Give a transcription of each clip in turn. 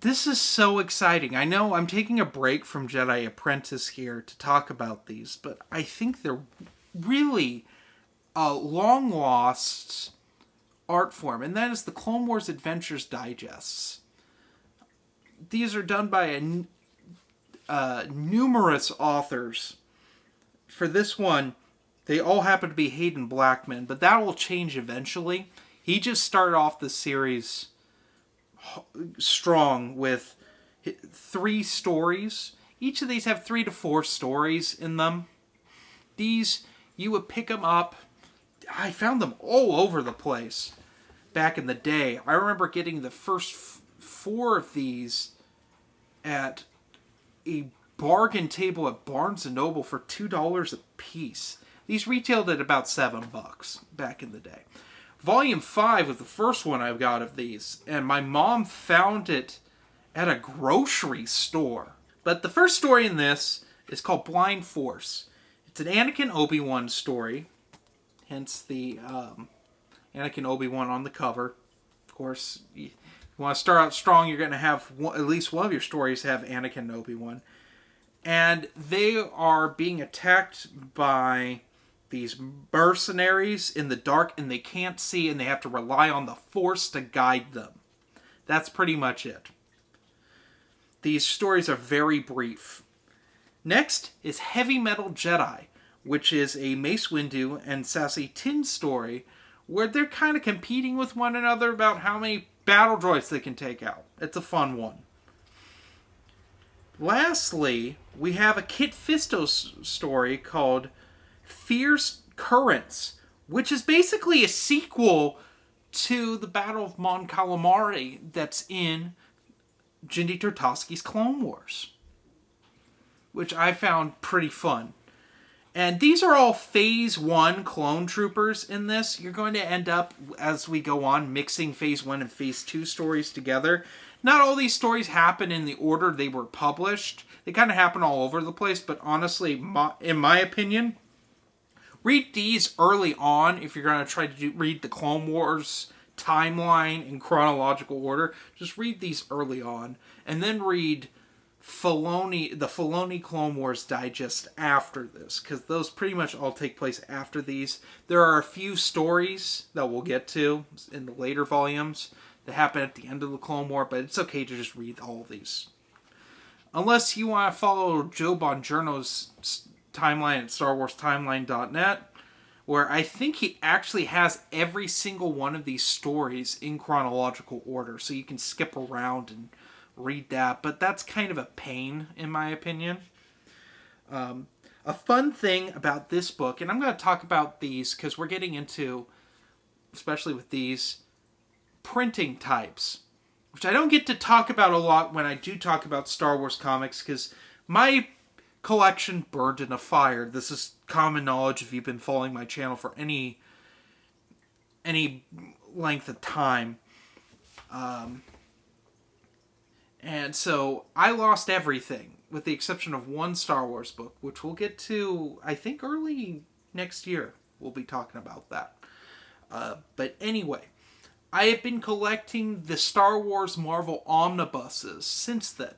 This is so exciting. I know I'm taking a break from Jedi Apprentice here to talk about these, but I think they're really a long lost art form, and that is the Clone Wars Adventures Digests. These are done by numerous authors. For this one, they all happen to be Hayden Blackman, but that will change eventually. He just started off the series strong with three stories. Each of these have 3 to 4 stories in them. These, you would pick them up. I found them all over the place back in the day. I remember getting the first 4 of these at a bargain table at Barnes and Noble for $2 a piece. These retailed at about $7 back in the day. Volume 5 was the first one I got of these, and my mom found it at a grocery store. But the first story in this is called Blind Force. It's an Anakin Obi-Wan story, hence the Anakin Obi-Wan on the cover. Of course, you want to start out strong, you're going to have at least one of your stories have Anakin and Obi-Wan. And they are being attacked by these mercenaries in the dark, and they can't see, and they have to rely on the Force to guide them. That's pretty much it. These stories are very brief. Next is Heavy Metal Jedi, which is a Mace Windu and Sassy Tin story where they're kind of competing with one another about how many battle droids they can take out. It's a fun one. Lastly, we have a Kit Fisto story called Fierce Currents, which is basically a sequel to the Battle of Mon Calamari that's in Genndy Tartakovsky's Clone Wars, which I found pretty fun. And these are all Phase 1 clone troopers in this. You're going to end up, as we go on, mixing Phase 1 and Phase 2 stories together. Not all these stories happen in the order they were published. They kind of happen all over the place, but honestly, in my opinion, read these early on if you're going to try to read the Clone Wars timeline in chronological order. Just read these early on, and then read the Filoni Clone Wars Digest after this, because those pretty much all take place after these. There are a few stories that we'll get to in the later volumes that happen at the end of the Clone War, but it's okay to just read all of these. Unless you want to follow Joe Bongiorno's timeline at StarWarsTimeline.net, where I think he actually has every single one of these stories in chronological order, so you can skip around and read that, but that's kind of a pain, in my opinion. A fun thing about this book, and I'm going to talk about these because we're getting into, especially with these, printing types, which I don't get to talk about a lot when I do talk about Star Wars comics, because my collection burned in a fire. This is common knowledge if you've been following my channel for any length of time. And so I lost everything, with the exception of one Star Wars book, which we'll get to, I think, early next year. We'll be talking about that. But anyway, I have been collecting the Star Wars Marvel omnibuses since then.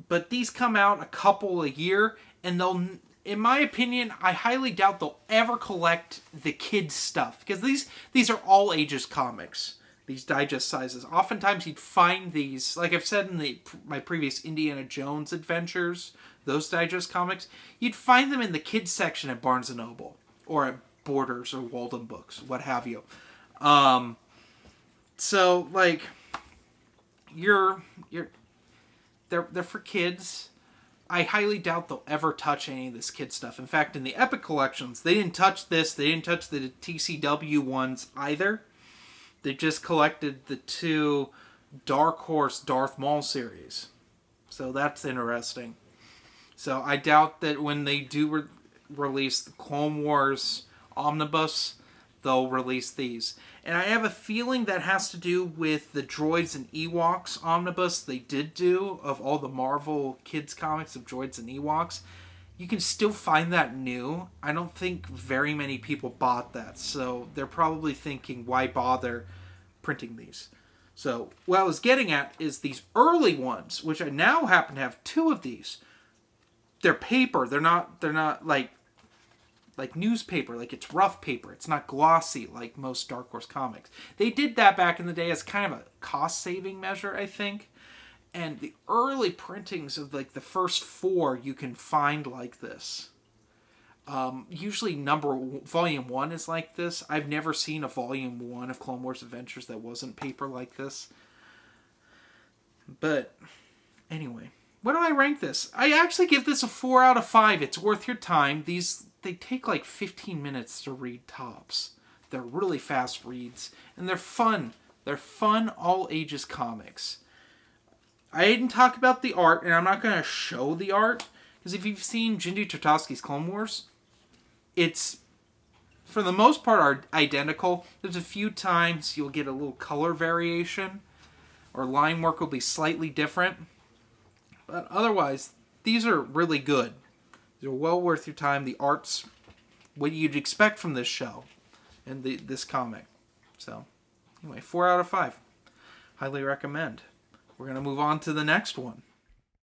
But these come out a couple a year, and they'll, in my opinion, I highly doubt they'll ever collect the kids' stuff, because these are all ages comics. These digest sizes. Oftentimes you'd find these, like I've said in my previous Indiana Jones adventures, those digest comics, you'd find them in the kids section at Barnes & Noble, or at Borders or Walden Books, what have you. So, like, they're for kids. I highly doubt they'll ever touch any of this kid stuff. In fact, in the Epic collections, they didn't touch this. They didn't touch the TCW ones either. They just collected the 2 Dark Horse Darth Maul series. So that's interesting. So I doubt that when they do release the Clone Wars Omnibus, they'll release these. And I have a feeling that has to do with the Droids and Ewoks Omnibus they did do of all the Marvel kids comics of Droids and Ewoks. You can still find that new. I don't think very many people bought that, so they're probably thinking, why bother printing these? So what I was getting at is these early ones, which I now happen to have 2 of these. They're paper. They're not like newspaper, like it's rough paper. It's not glossy like most Dark Horse comics. They did that back in the day as kind of a cost-saving measure, I think. And the early printings of like the first 4 you can find like this. Usually volume 1 is like this. I've never seen a volume 1 of Clone Wars Adventures that wasn't paper like this. But anyway, what do I rank this? I actually give this a 4 out of 5. It's worth your time. They take like 15 minutes to read tops. They're really fast reads, and they're fun. They're fun all ages comics. I didn't talk about the art, and I'm not going to show the art, because if you've seen Genndy Tartakovsky's Clone Wars, it's, for the most part, are identical. There's a few times you'll get a little color variation, or line work will be slightly different. But otherwise, these are really good. They're well worth your time. The art's what you'd expect from this show and this comic. So, anyway, 4 out of 5. Highly recommend. We're going to move on to the next one.